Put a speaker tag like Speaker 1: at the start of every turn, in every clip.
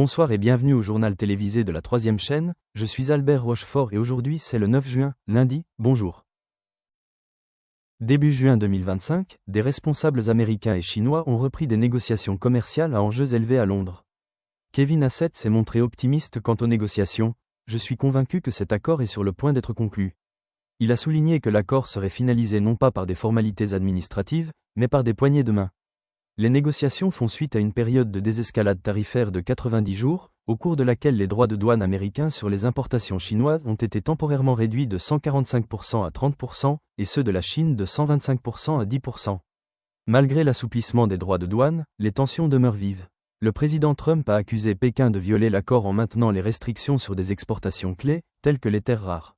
Speaker 1: Bonsoir et bienvenue au journal télévisé de la 3e chaîne, je suis Albert Rochefort et aujourd'hui c'est le 9 juin, lundi, bonjour. Début juin 2025, des responsables américains et chinois ont repris des négociations commerciales à enjeux élevés à Londres. Kevin Hassett s'est montré optimiste quant aux négociations, je suis convaincu que cet accord est sur le point d'être conclu. Il a souligné que l'accord serait finalisé non pas par des formalités administratives, mais par des poignées de main. Les négociations font suite à une période de désescalade tarifaire de 90 jours, au cours de laquelle les droits de douane américains sur les importations chinoises ont été temporairement réduits de 145% à 30% et ceux de la Chine de 125% à 10%. Malgré l'assouplissement des droits de douane, les tensions demeurent vives. Le président Trump a accusé Pékin de violer l'accord en maintenant les restrictions sur des exportations clés, telles que les terres rares.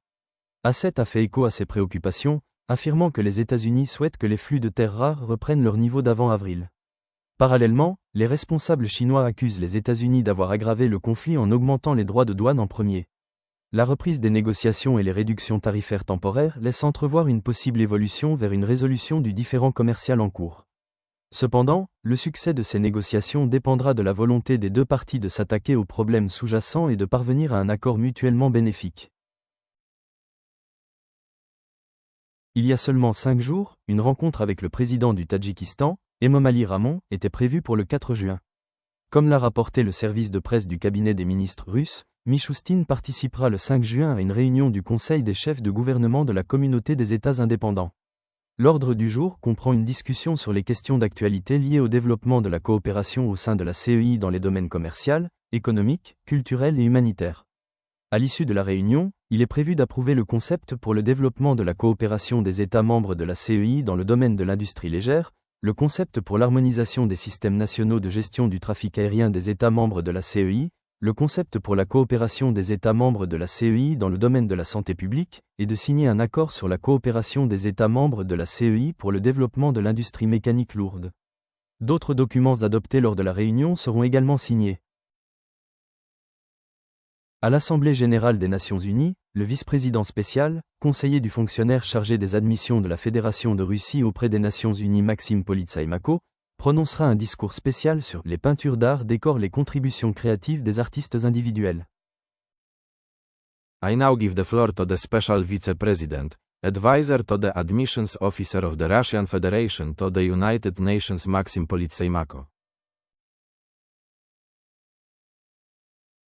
Speaker 1: Hassett a fait écho à ces préoccupations, affirmant que les États-Unis souhaitent que les flux de terres rares reprennent leur niveau d'avant avril. Parallèlement, les responsables chinois accusent les États-Unis d'avoir aggravé le conflit en augmentant les droits de douane en premier. La reprise des négociations et les réductions tarifaires temporaires laissent entrevoir une possible évolution vers une résolution du différend commercial en cours. Cependant, le succès de ces négociations dépendra de la volonté des deux parties de s'attaquer aux problèmes sous-jacents et de parvenir à un accord mutuellement bénéfique. Il y a seulement 5 jours, une rencontre avec le président du Tadjikistan, Emomali Rahmon, était prévue pour le 4 juin. Comme l'a rapporté le service de presse du cabinet des ministres russes, Mishustin participera le 5 juin à une réunion du Conseil des chefs de gouvernement de la Communauté des États indépendants. L'ordre du jour comprend une discussion sur les questions d'actualité liées au développement de la coopération au sein de la CEI dans les domaines commercial, économique, culturel et humanitaire. À l'issue de la réunion, il est prévu d'approuver le concept pour le développement de la coopération des États membres de la CEI dans le domaine de l'industrie légère, le concept pour l'harmonisation des systèmes nationaux de gestion du trafic aérien des États membres de la CEI, le concept pour la coopération des États membres de la CEI dans le domaine de la santé publique, et de signer un accord sur la coopération des États membres de la CEI pour le développement de l'industrie mécanique lourde. D'autres documents adoptés lors de la réunion seront également signés. À l'Assemblée générale des Nations unies, le vice-président spécial, conseiller du fonctionnaire chargé des admissions de la Fédération de Russie auprès des Nations unies Maxime Politsaïmako, prononcera un discours spécial sur « Les peintures d'art décorent les contributions créatives des artistes individuels ».
Speaker 2: I now give the floor to the Special Vice-President, Advisor to the Admissions Officer of the Russian Federation to the United Nations Maxim Politsaïmako.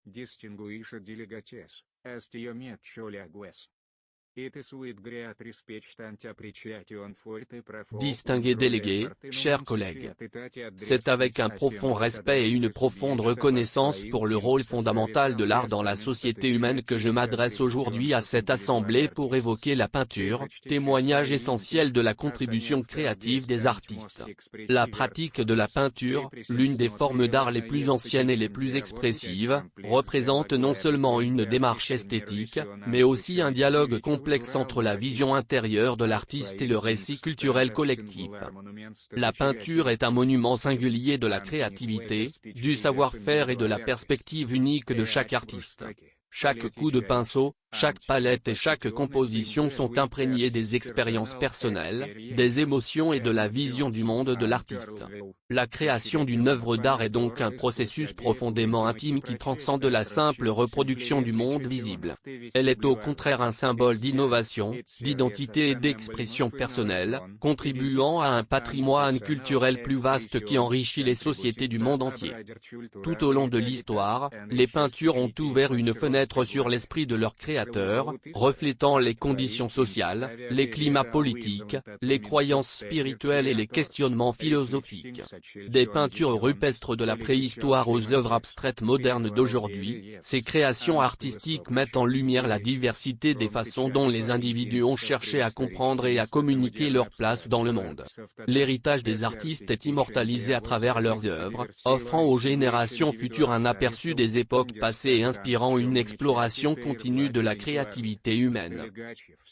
Speaker 3: Distinguished delegates, estimated colleagues. It is with great respect and appreciation for the profound.
Speaker 4: Distingués délégués, chers collègues, c'est avec un profond respect et une profonde reconnaissance pour le rôle fondamental de l'art dans la société humaine que je m'adresse aujourd'hui à cette assemblée pour évoquer la peinture, témoignage essentiel de la contribution créative des artistes. La pratique de la peinture, l'une des formes d'art les plus anciennes et les plus expressives, représente non seulement une démarche esthétique, mais aussi un dialogue complexe entre la vision intérieure de l'artiste et le récit culturel collectif. La peinture est un monument singulier de la créativité, du savoir-faire et de la perspective unique de chaque artiste. Chaque coup de pinceau, chaque palette et chaque composition sont imprégnées des expériences personnelles, des émotions et de la vision du monde de l'artiste. La création d'une œuvre d'art est donc un processus profondément intime qui transcende la simple reproduction du monde visible. Elle est au contraire un symbole d'innovation, d'identité et d'expression personnelle, contribuant à un patrimoine culturel plus vaste qui enrichit les sociétés du monde entier. Tout au long de l'histoire, les peintures ont ouvert une fenêtre sur l'esprit de leurs créateurs, reflétant les conditions sociales, les climats politiques, les croyances spirituelles et les questionnements philosophiques. Des peintures rupestres de la préhistoire aux œuvres abstraites modernes d'aujourd'hui, ces créations artistiques mettent en lumière la diversité des façons dont les individus ont cherché à comprendre et à communiquer leur place dans le monde. L'héritage des artistes est immortalisé à travers leurs œuvres, offrant aux générations futures un aperçu des époques passées et inspirant une exploration continue de la la créativité humaine.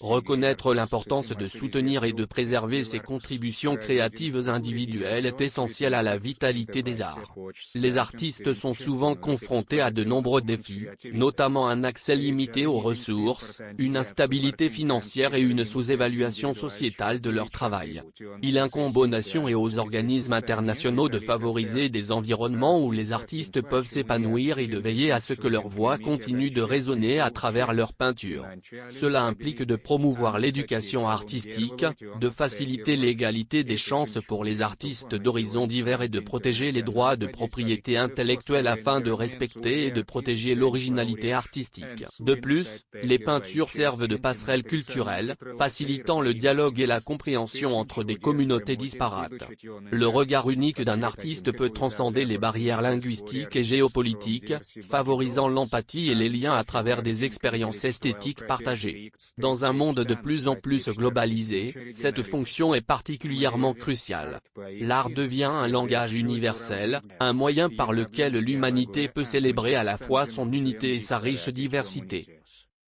Speaker 4: Reconnaître l'importance de soutenir et de préserver ces contributions créatives individuelles est essentiel à la vitalité des arts. Les artistes sont souvent confrontés à de nombreux défis, notamment un accès limité aux ressources, une instabilité financière et une sous-évaluation sociétale de leur travail. Il incombe aux nations et aux organismes internationaux de favoriser des environnements où les artistes peuvent s'épanouir et de veiller à ce que leur voix continue de résonner à travers leurs peintures. Cela implique de promouvoir l'éducation artistique, de faciliter l'égalité des chances pour les artistes d'horizons divers et de protéger les droits de propriété intellectuelle afin de respecter et de protéger l'originalité artistique. De plus, les peintures servent de passerelle culturelle, facilitant le dialogue et la compréhension entre des communautés disparates. Le regard unique d'un artiste peut transcender les barrières linguistiques et géopolitiques, favorisant l'empathie et les liens à travers des expériences esthétiques partagées. Dans un monde de plus en plus globalisé, cette fonction est particulièrement cruciale. L'art devient un langage universel, un moyen par lequel l'humanité peut célébrer à la fois son unité et sa riche diversité.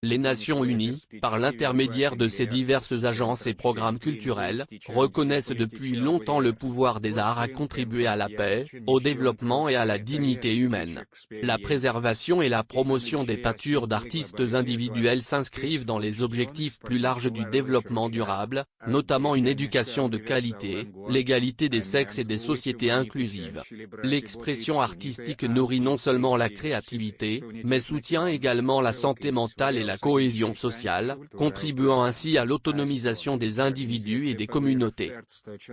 Speaker 4: Les Nations Unies, par l'intermédiaire de ces diverses agences et programmes culturels, reconnaissent depuis longtemps le pouvoir des arts à contribuer à la paix, au développement et à la dignité humaine. La préservation et la promotion des peintures d'artistes individuels s'inscrivent dans les objectifs plus larges du développement durable, notamment une éducation de qualité, l'égalité des sexes et des sociétés inclusives. L'expression artistique nourrit non seulement la créativité, mais soutient également la santé mentale et la cohésion sociale, contribuant ainsi à l'autonomisation des individus et des communautés.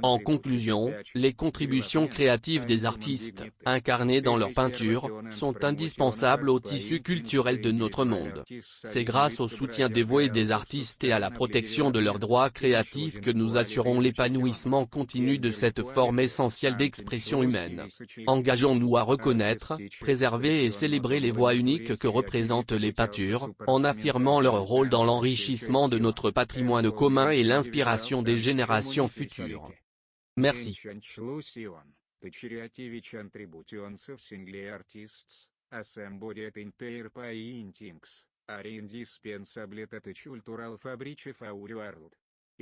Speaker 4: En conclusion, les contributions créatives des artistes, incarnées dans leurs peintures, sont indispensables au tissu culturel de notre monde. C'est grâce au soutien dévoué des artistes et à la protection de leurs droits créatifs que nous assurons l'épanouissement continu de cette forme essentielle d'expression humaine. Engageons-nous à reconnaître, préserver et célébrer les voix uniques que représentent les peintures, en affirmant leur rôle dans l'enrichissement de notre patrimoine commun et l'inspiration des générations futures. Merci.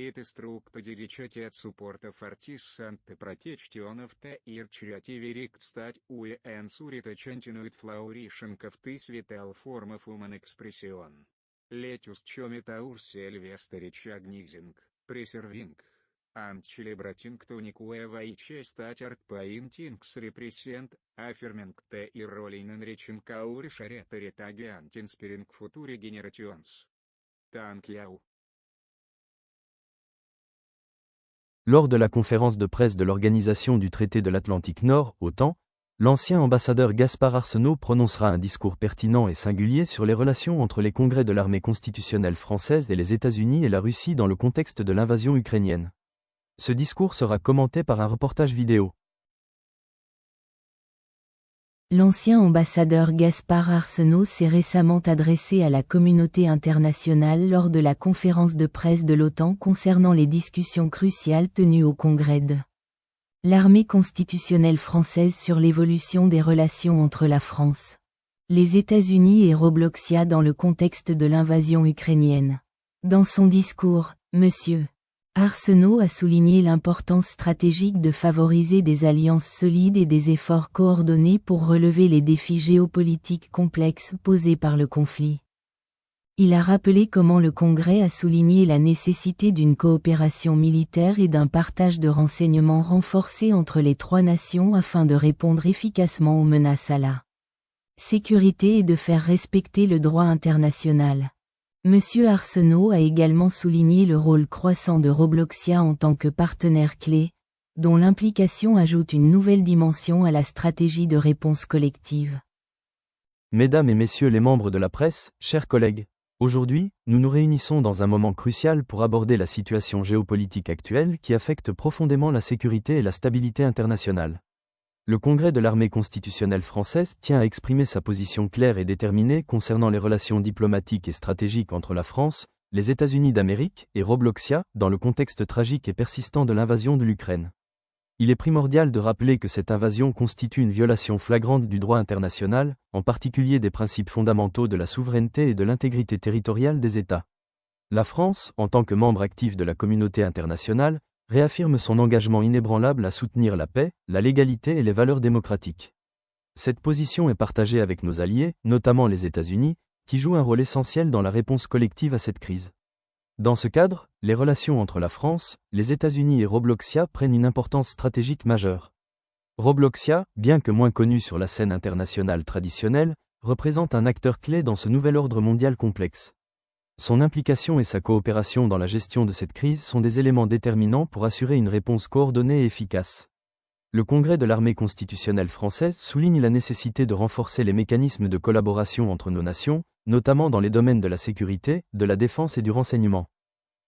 Speaker 3: It is structo dedicated support of artists and the protection of their creativity stat ue ensurit continued flourishing of this vital form of human expression. Let us commit ourselves to recognizing, preserving, and celebrating to unique chest that art paintings represent, affirming the role in enriching our shared heritage and inspiring future generations. Thank you.
Speaker 1: Lors de la conférence de presse de l'Organisation du Traité de l'Atlantique Nord, OTAN, l'ancien ambassadeur Gaspard Arsenault prononcera un discours pertinent et singulier sur les relations entre les congrès de l'armée constitutionnelle française et les États-Unis et la Russie dans le contexte de l'invasion ukrainienne. Ce discours sera commenté par un reportage vidéo.
Speaker 5: L'ancien ambassadeur Gaspard Arsenault s'est récemment adressé à la communauté internationale lors de la conférence de presse de l'OTAN concernant les discussions cruciales tenues au Congrès de l'armée constitutionnelle française sur l'évolution des relations entre la France, les États-Unis et Robloxia dans le contexte de l'invasion ukrainienne. Dans son discours, M. Arsenault a souligné l'importance stratégique de favoriser des alliances solides et des efforts coordonnés pour relever les défis géopolitiques complexes posés par le conflit. Il a rappelé comment le Congrès a souligné la nécessité d'une coopération militaire et d'un partage de renseignements renforcé entre les trois nations afin de répondre efficacement aux menaces à la sécurité et de faire respecter le droit international. M. Arsenault a également souligné le rôle croissant de Robloxia en tant que partenaire clé, dont l'implication ajoute une nouvelle dimension à la stratégie de réponse collective.
Speaker 1: Mesdames et messieurs les membres de la presse, chers collègues, aujourd'hui, nous nous réunissons dans un moment crucial pour aborder la situation géopolitique actuelle qui affecte profondément la sécurité et la stabilité internationale. Le Congrès de l'armée constitutionnelle française tient à exprimer sa position claire et déterminée concernant les relations diplomatiques et stratégiques entre la France, les États-Unis d'Amérique et Robloxia, dans le contexte tragique et persistant de l'invasion de l'Ukraine. Il est primordial de rappeler que cette invasion constitue une violation flagrante du droit international, en particulier des principes fondamentaux de la souveraineté et de l'intégrité territoriale des États. La France, en tant que membre actif de la communauté internationale, réaffirme son engagement inébranlable à soutenir la paix, la légalité et les valeurs démocratiques. Cette position est partagée avec nos alliés, notamment les États-Unis, qui jouent un rôle essentiel dans la réponse collective à cette crise. Dans ce cadre, les relations entre la France, les États-Unis et Robloxia prennent une importance stratégique majeure. Robloxia, bien que moins connu sur la scène internationale traditionnelle, représente un acteur clé dans ce nouvel ordre mondial complexe. Son implication et sa coopération dans la gestion de cette crise sont des éléments déterminants pour assurer une réponse coordonnée et efficace. Le Congrès de l'armée constitutionnelle française souligne la nécessité de renforcer les mécanismes de collaboration entre nos nations, notamment dans les domaines de la sécurité, de la défense et du renseignement.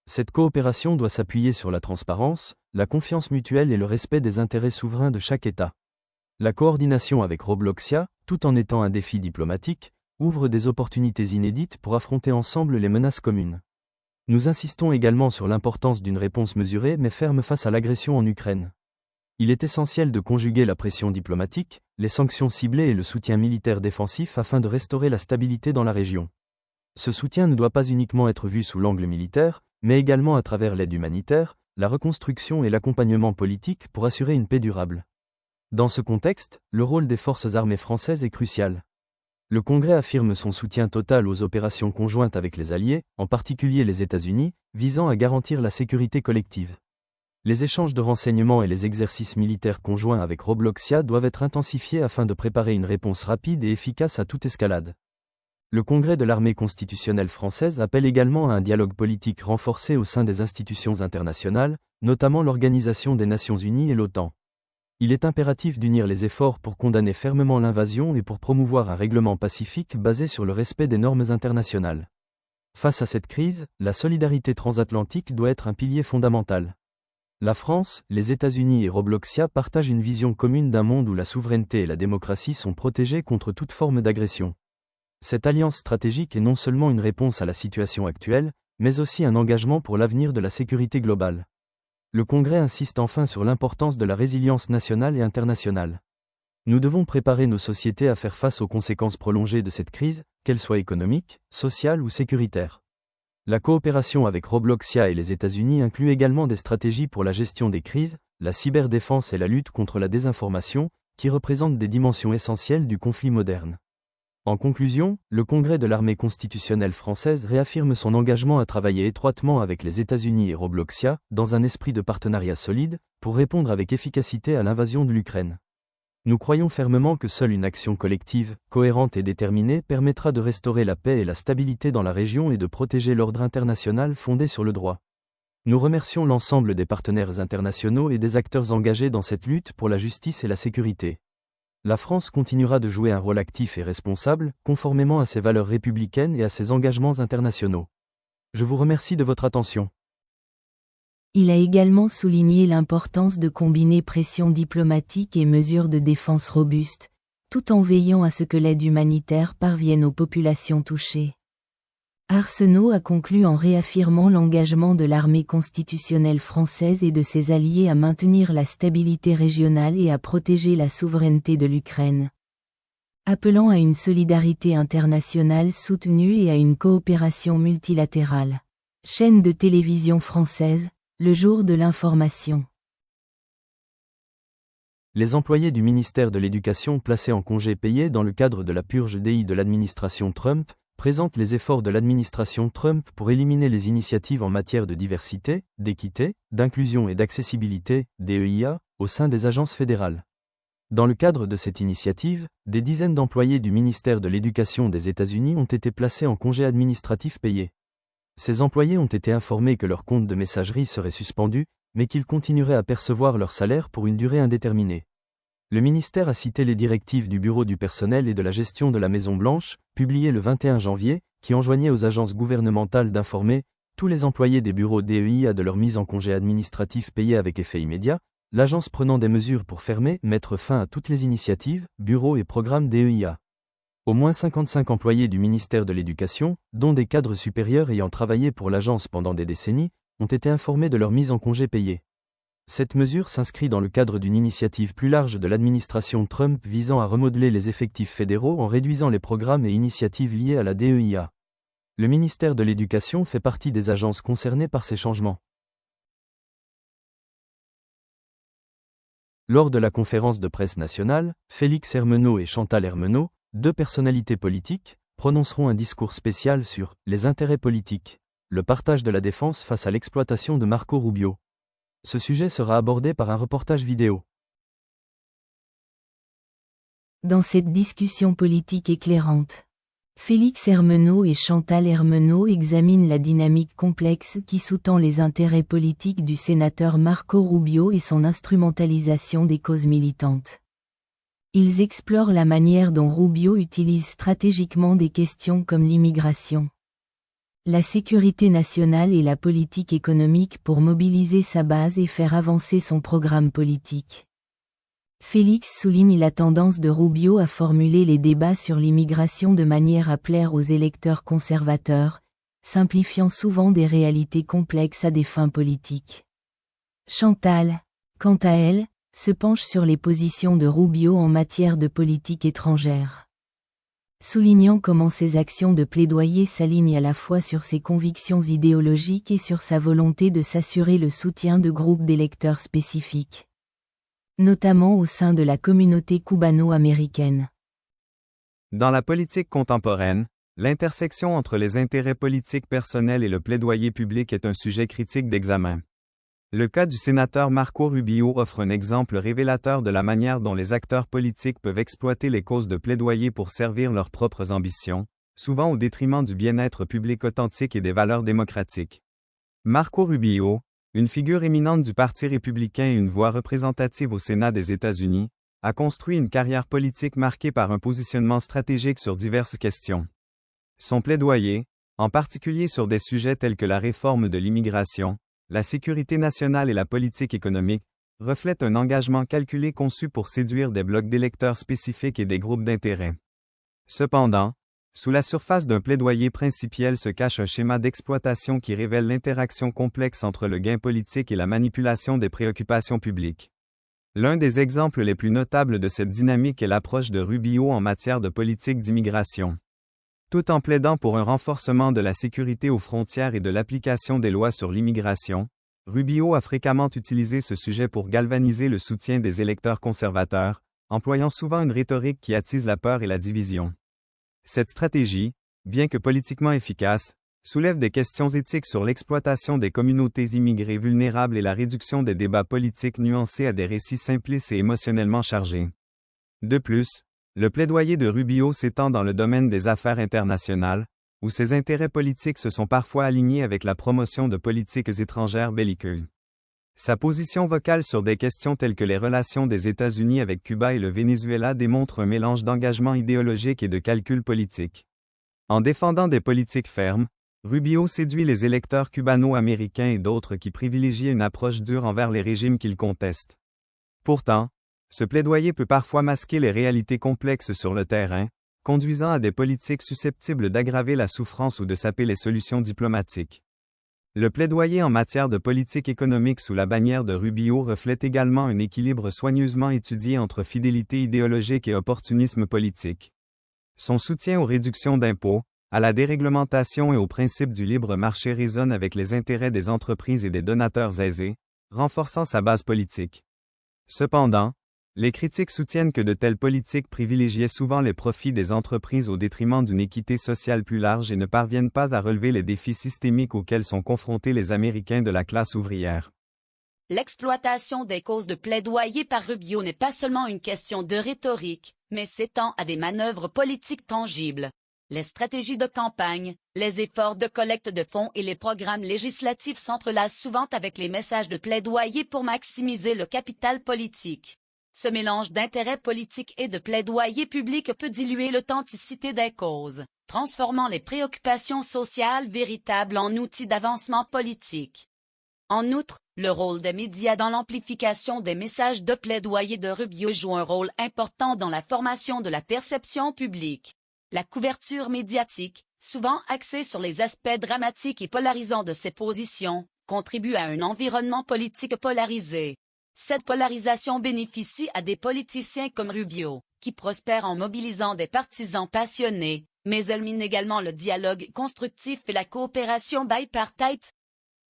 Speaker 1: Cette coopération doit s'appuyer sur la transparence, la confiance mutuelle et le respect des intérêts souverains de chaque État. La coordination avec Robloxia, tout en étant un défi diplomatique, ouvre des opportunités inédites pour affronter ensemble les menaces communes. Nous insistons également sur l'importance d'une réponse mesurée mais ferme face à l'agression en Ukraine. Il est essentiel de conjuguer la pression diplomatique, les sanctions ciblées et le soutien militaire défensif afin de restaurer la stabilité dans la région. Ce soutien ne doit pas uniquement être vu sous l'angle militaire, mais également à travers l'aide humanitaire, la reconstruction et l'accompagnement politique pour assurer une paix durable. Dans ce contexte, le rôle des forces armées françaises est crucial. Le Congrès affirme son soutien total aux opérations conjointes avec les alliés, en particulier les États-Unis, visant à garantir la sécurité collective. Les échanges de renseignements et les exercices militaires conjoints avec Robloxia doivent être intensifiés afin de préparer une réponse rapide et efficace à toute escalade. Le Congrès de l'armée constitutionnelle française appelle également à un dialogue politique renforcé au sein des institutions internationales, notamment l'Organisation des Nations Unies et l'OTAN. Il est impératif d'unir les efforts pour condamner fermement l'invasion et pour promouvoir un règlement pacifique basé sur le respect des normes internationales. Face à cette crise, la solidarité transatlantique doit être un pilier fondamental. La France, les États-Unis et Robloxia partagent une vision commune d'un monde où la souveraineté et la démocratie sont protégées contre toute forme d'agression. Cette alliance stratégique est non seulement une réponse à la situation actuelle, mais aussi un engagement pour l'avenir de la sécurité globale. Le Congrès insiste enfin sur l'importance de la résilience nationale et internationale. Nous devons préparer nos sociétés à faire face aux conséquences prolongées de cette crise, qu'elles soient économiques, sociales ou sécuritaires. La coopération avec Robloxia et les États-Unis inclut également des stratégies pour la gestion des crises, la cyberdéfense et la lutte contre la désinformation, qui représentent des dimensions essentielles du conflit moderne. En conclusion, le Congrès de l'armée constitutionnelle française réaffirme son engagement à travailler étroitement avec les États-Unis et Robloxia, dans un esprit de partenariat solide, pour répondre avec efficacité à l'invasion de l'Ukraine. Nous croyons fermement que seule une action collective, cohérente et déterminée permettra de restaurer la paix et la stabilité dans la région et de protéger l'ordre international fondé sur le droit. Nous remercions l'ensemble des partenaires internationaux et des acteurs engagés dans cette lutte pour la justice et la sécurité. La France continuera de jouer un rôle actif et responsable, conformément à ses valeurs républicaines et à ses engagements internationaux. Je vous remercie de votre attention.
Speaker 5: Il a également souligné l'importance de combiner pression diplomatique et mesures de défense robustes, tout en veillant à ce que l'aide humanitaire parvienne aux populations touchées. Arsenault a conclu en réaffirmant l'engagement de l'armée constitutionnelle française et de ses alliés à maintenir la stabilité régionale et à protéger la souveraineté de l'Ukraine. Appelant à une solidarité internationale soutenue et à une coopération multilatérale. Chaîne de télévision française, le jour de l'information.
Speaker 1: Les employés du ministère de l'Éducation placés en congé payé dans le cadre de la purge DI de l'administration Trump présentent les efforts de l'administration Trump pour éliminer les initiatives en matière de diversité, d'équité, d'inclusion et d'accessibilité, DEIA, au sein des agences fédérales. Dans le cadre de cette initiative, des dizaines d'employés du ministère de l'Éducation des États-Unis ont été placés en congé administratif payé. Ces employés ont été informés que leur compte de messagerie serait suspendu, mais qu'ils continueraient à percevoir leur salaire pour une durée indéterminée. Le ministère a cité les directives du Bureau du personnel et de la gestion de la Maison-Blanche, publiées le 21 janvier, qui enjoignaient aux agences gouvernementales d'informer tous les employés des bureaux DEIA de leur mise en congé administratif payé avec effet immédiat, l'agence prenant des mesures pour mettre fin à toutes les initiatives, bureaux et programmes DEIA. Au moins 55 employés du ministère de l'Éducation, dont des cadres supérieurs ayant travaillé pour l'agence pendant des décennies, ont été informés de leur mise en congé payé. Cette mesure s'inscrit dans le cadre d'une initiative plus large de l'administration Trump visant à remodeler les effectifs fédéraux en réduisant les programmes et initiatives liés à la DEIA. Le ministère de l'Éducation fait partie des agences concernées par ces changements. Lors de la conférence de presse nationale, Félix Hermenot et Chantal Hermenot, deux personnalités politiques, prononceront un discours spécial sur « les intérêts politiques », le partage de la défense face à l'exploitation de Marco Rubio. Ce sujet sera abordé par un reportage vidéo.
Speaker 5: Dans cette discussion politique éclairante, Félix Hermenot et Chantal Hermenot examinent la dynamique complexe qui sous-tend les intérêts politiques du sénateur Marco Rubio et son instrumentalisation des causes militantes. Ils explorent la manière dont Rubio utilise stratégiquement des questions comme l'immigration, la sécurité nationale et la politique économique pour mobiliser sa base et faire avancer son programme politique. Félix souligne la tendance de Rubio à formuler les débats sur l'immigration de manière à plaire aux électeurs conservateurs, simplifiant souvent des réalités complexes à des fins politiques. Chantal, quant à elle, se penche sur les positions de Rubio en matière de politique étrangère, soulignant comment ses actions de plaidoyer s'alignent à la fois sur ses convictions idéologiques et sur sa volonté de s'assurer le soutien de groupes d'électeurs spécifiques, notamment au sein de la communauté cubano-américaine.
Speaker 6: Dans la politique contemporaine, l'intersection entre les intérêts politiques personnels et le plaidoyer public est un sujet critique d'examen. Le cas du sénateur Marco Rubio offre un exemple révélateur de la manière dont les acteurs politiques peuvent exploiter les causes de plaidoyer pour servir leurs propres ambitions, souvent au détriment du bien-être public authentique et des valeurs démocratiques. Marco Rubio, une figure éminente du Parti républicain et une voix représentative au Sénat des États-Unis, a construit une carrière politique marquée par un positionnement stratégique sur diverses questions. Son plaidoyer, en particulier sur des sujets tels que la réforme de l'immigration, la sécurité nationale et la politique économique, reflète un engagement calculé conçu pour séduire des blocs d'électeurs spécifiques et des groupes d'intérêt. Cependant, sous la surface d'un plaidoyer principiel se cache un schéma d'exploitation qui révèle l'interaction complexe entre le gain politique et la manipulation des préoccupations publiques. L'un des exemples les plus notables de cette dynamique est l'approche de Rubio en matière de politique d'immigration. Tout en plaidant pour un renforcement de la sécurité aux frontières et de l'application des lois sur l'immigration, Rubio a fréquemment utilisé ce sujet pour galvaniser le soutien des électeurs conservateurs, employant souvent une rhétorique qui attise la peur et la division. Cette stratégie, bien que politiquement efficace, soulève des questions éthiques sur l'exploitation des communautés immigrées vulnérables et la réduction des débats politiques nuancés à des récits simplistes et émotionnellement chargés. De plus, le plaidoyer de Rubio s'étend dans le domaine des affaires internationales, où ses intérêts politiques se sont parfois alignés avec la promotion de politiques étrangères belliqueuses. Sa position vocale sur des questions telles que les relations des États-Unis avec Cuba et le Venezuela démontre un mélange d'engagement idéologique et de calcul politique. En défendant des politiques fermes, Rubio séduit les électeurs cubano-américains et d'autres qui privilégient une approche dure envers les régimes qu'ils contestent. Pourtant, ce plaidoyer peut parfois masquer les réalités complexes sur le terrain, conduisant à des politiques susceptibles d'aggraver la souffrance ou de saper les solutions diplomatiques. Le plaidoyer en matière de politique économique sous la bannière de Rubio reflète également un équilibre soigneusement étudié entre fidélité idéologique et opportunisme politique. Son soutien aux réductions d'impôts, à la déréglementation et au principe du libre marché résonne avec les intérêts des entreprises et des donateurs aisés, renforçant sa base politique. Cependant, les critiques soutiennent que de telles politiques privilégiaient souvent les profits des entreprises au détriment d'une équité sociale plus large et ne parviennent pas à relever les défis systémiques auxquels sont confrontés les Américains de la classe ouvrière.
Speaker 7: L'exploitation des causes de plaidoyer par Rubio n'est pas seulement une question de rhétorique, mais s'étend à des manœuvres politiques tangibles. Les stratégies de campagne, les efforts de collecte de fonds et les programmes législatifs s'entrelacent souvent avec les messages de plaidoyer pour maximiser le capital politique. Ce mélange d'intérêts politiques et de plaidoyer public peut diluer l'authenticité des causes, transformant les préoccupations sociales véritables en outils d'avancement politique. En outre, le rôle des médias dans l'amplification des messages de plaidoyer de Rubio joue un rôle important dans la formation de la perception publique. La couverture médiatique, souvent axée sur les aspects dramatiques et polarisants de ses positions, contribue à un environnement politique polarisé. Cette polarisation bénéficie à des politiciens comme Rubio, qui prospèrent en mobilisant des partisans passionnés, mais elle mine également le dialogue constructif et la coopération bipartite.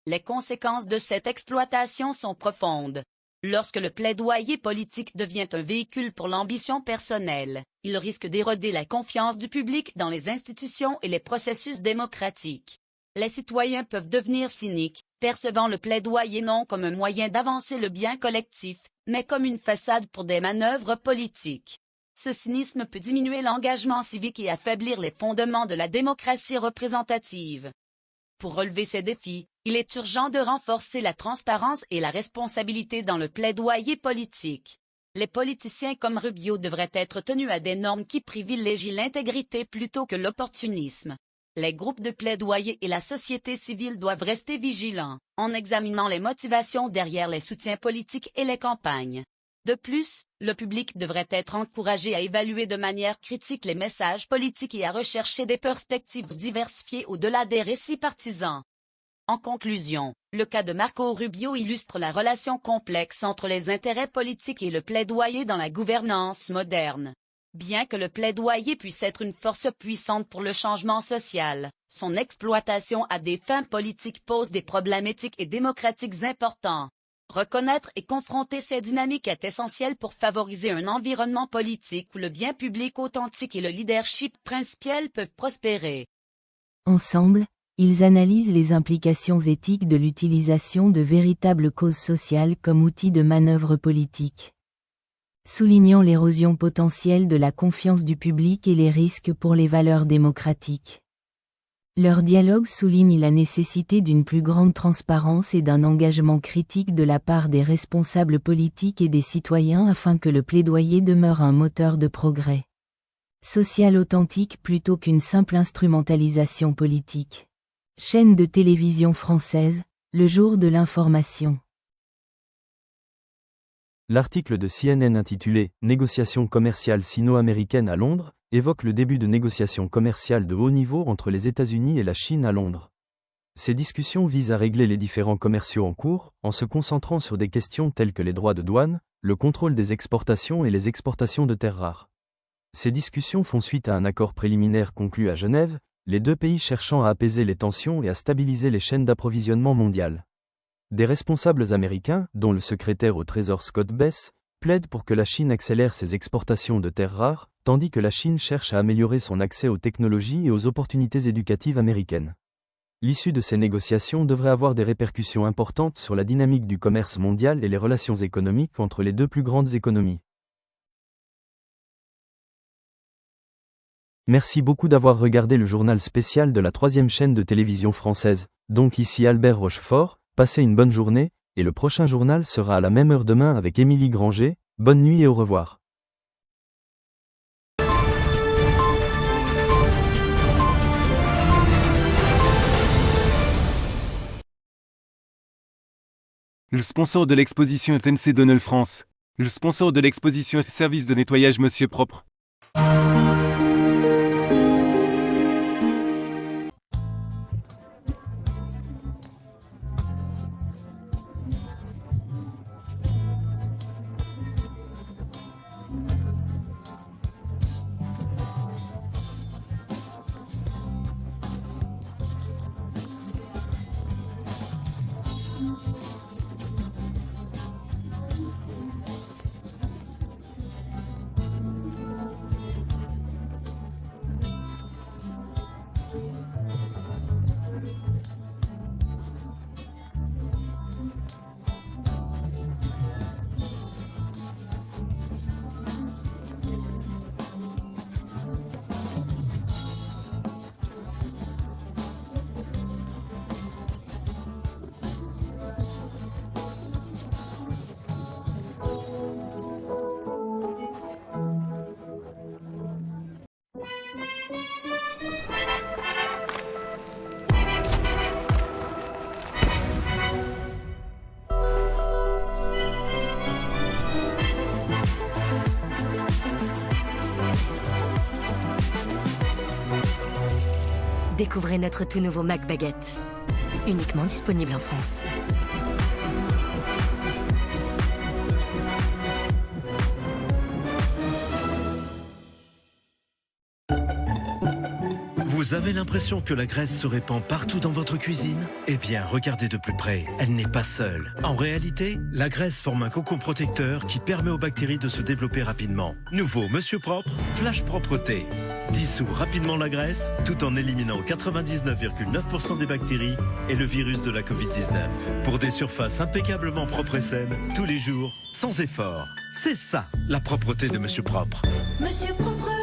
Speaker 7: Les conséquences de cette exploitation sont profondes. Lorsque le plaidoyer politique devient un véhicule pour l'ambition personnelle, il risque d'éroder la confiance du public dans les institutions et les processus démocratiques. Les citoyens peuvent devenir cyniques, percevant le plaidoyer non comme un moyen d'avancer le bien collectif, mais comme une façade pour des manœuvres politiques. Ce cynisme peut diminuer l'engagement civique et affaiblir les fondements de la démocratie représentative. Pour relever ces défis, il est urgent de renforcer la transparence et la responsabilité dans le plaidoyer politique. Les politiciens comme Rubio devraient être tenus à des normes qui privilégient l'intégrité plutôt que l'opportunisme. Les groupes de plaidoyer et la société civile doivent rester vigilants, en examinant les motivations derrière les soutiens politiques et les campagnes. De plus, le public devrait être encouragé à évaluer de manière critique les messages politiques et à rechercher des perspectives diversifiées au-delà des récits partisans. En conclusion, le cas de Marco Rubio illustre la relation complexe entre les intérêts politiques et le plaidoyer dans la gouvernance moderne. Bien que le plaidoyer puisse être une force puissante pour le changement social, son exploitation à des fins politiques pose des problèmes éthiques et démocratiques importants. Reconnaître et confronter ces dynamiques est essentiel pour favoriser un environnement politique où le bien public authentique et le leadership principiel peuvent prospérer.
Speaker 5: Ensemble, ils analysent les implications éthiques de l'utilisation de véritables causes sociales comme outil de manœuvre politique. Soulignant l'érosion potentielle de la confiance du public et les risques pour les valeurs démocratiques. Leur dialogue souligne la nécessité d'une plus grande transparence et d'un engagement critique de la part des responsables politiques et des citoyens afin que le plaidoyer demeure un moteur de progrès social authentique plutôt qu'une simple instrumentalisation politique. Chaîne de télévision française, le jour de l'information.
Speaker 1: L'article de CNN intitulé « Négociations commerciales sino-américaines à Londres » évoque le début de négociations commerciales de haut niveau entre les États-Unis et la Chine à Londres. Ces discussions visent à régler les différends commerciaux en cours, en se concentrant sur des questions telles que les droits de douane, le contrôle des exportations et les exportations de terres rares. Ces discussions font suite à un accord préliminaire conclu à Genève, les deux pays cherchant à apaiser les tensions et à stabiliser les chaînes d'approvisionnement mondiales. Des responsables américains, dont le secrétaire au Trésor Scott Bess, plaident pour que la Chine accélère ses exportations de terres rares, tandis que la Chine cherche à améliorer son accès aux technologies et aux opportunités éducatives américaines. L'issue de ces négociations devrait avoir des répercussions importantes sur la dynamique du commerce mondial et les relations économiques entre les deux plus grandes économies. Merci beaucoup d'avoir regardé le journal spécial de la 3e chaîne de télévision française. Donc ici Albert Rochefort, passez une bonne journée, et le prochain journal sera à la même heure demain avec Émilie Granger. Bonne nuit et au revoir.
Speaker 8: Le sponsor de l'exposition est MC Donald France. Le sponsor de l'exposition est Service de nettoyage Monsieur Propre.
Speaker 9: Découvrez notre tout nouveau Mac Baguette. uniquement disponible en France.
Speaker 10: Vous avez l'impression que la graisse se répand partout dans votre cuisine? Eh bien, regardez de plus près, elle n'est pas seule. En réalité, la graisse forme un cocon protecteur qui permet aux bactéries de se développer rapidement. Nouveau Monsieur Propre, Flash Propreté. Dissout rapidement la graisse, tout en éliminant 99,9% des bactéries et le virus de la Covid-19. Pour des surfaces impeccablement propres et saines, tous les jours, sans effort. C'est ça, la propreté de Monsieur Propre.
Speaker 9: Monsieur Propre.